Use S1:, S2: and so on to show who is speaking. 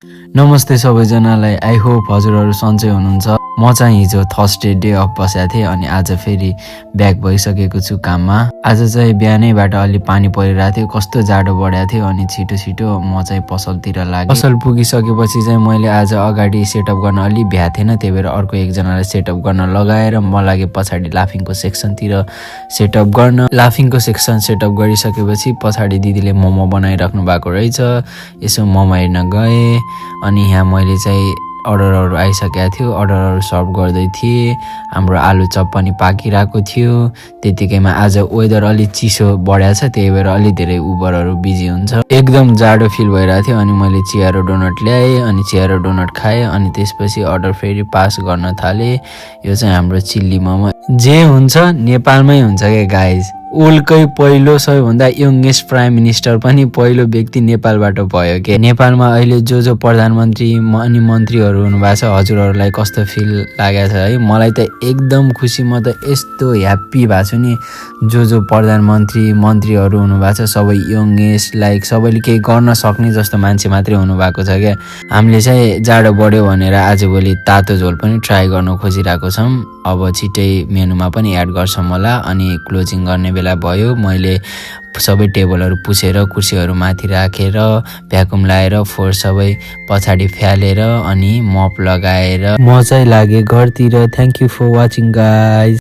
S1: नमस्ते सबैजनालाई। I hope हजुरहरू सन्चै हुनुहुन्छ। म चाहिँ हिजो थर्सडे डे अफ बसेको थिएँ अनि आज फेरि ब्याक भइसकेको छु काममा। आज चाहिँ बिहानैबाट अलि पानी परिरहेको थियो, कस्तो जाडो बढेको थियो अनि छिटो छिटो म चाहिँ पसलतिर लागेँ। पसल पुगिसकेपछि चाहिँ मैले आज अगाडि सेटअप गर्न अलि भ्या थिएन, त्यही भएर अर्को एकजनालाई सेटअप गर्न लगाएर म लागेँ पछाडि लाफिङको सेक्सनतिर सेटअप गर्न। लाफिङको सेक्सन सेटअप गरिसकेपछि पछाडि दिदीले मोमो बनाइराख्नु भएको रहेछ, यसो मोमो हेर्न गएँ। अनि यहाँ मैले चाहिँ अर्डरहरू आइसकेको थियो, अर्डरहरू सर्भ गर्दै थिएँ। हाम्रो आलु चप पनि पाकिरहेको थियो। त्यतिकैमा आज वेदर अलि चिसो बढ्या छ, त्यही भएर अलि धेरै उबरहरू बिजी हुन्छ। एकदम जाडो फिल भइरहेको थियो अनि मैले चिया र डोनट ल्याएँ अनि चिया र डोनट खाएँ अनि त्यसपछि अर्डर फेरि पास गर्न थालेँ। यो चाहिँ हाम्रो चिल्ली मोमो। जे हुन्छ नेपालमै हुन्छ क्या गाइज। वर्ल्डकै पहिलो सबैभन्दा यङ्गेस्ट प्राइम मिनिस्टर पनि पहिलो व्यक्ति नेपालबाट भयो के। नेपालमा अहिले जो प्रधानमन्त्री अनि मन्त्रीहरू हुनुभएको छ, हजुरहरूलाई कस्तो फिल लागेको छ है? मलाई त एकदम खुसी, म त यस्तो ह्याप्पी भएको छु नि। जो प्रधानमन्त्री मन्त्रीहरू हुनुभएको छ सबै यङ्गेस्ट, लाइक सबैले केही गर्न सक्ने जस्तो मान्छे मात्रै हुनुभएको छ क्या। हामीले चाहिँ जाडो बढ्यो भनेर आजभोलि तातो झोल पनि ट्राई गर्न खोजिरहेको छौँ। अब छिट्टै मेनुमा पनि एड गर्छौँ होला। अनि क्लोजिङ गर्ने बेला भयो। मैले सबै टेबलहरू पुछेर कुर्सीहरू माथि राखेर भ्याकुम लगाएर फोहोर सबै पछाडि फ्यालेर अनि मप लगाएर म चाहिँ लागेँ घरतिर। Thank you for watching guys.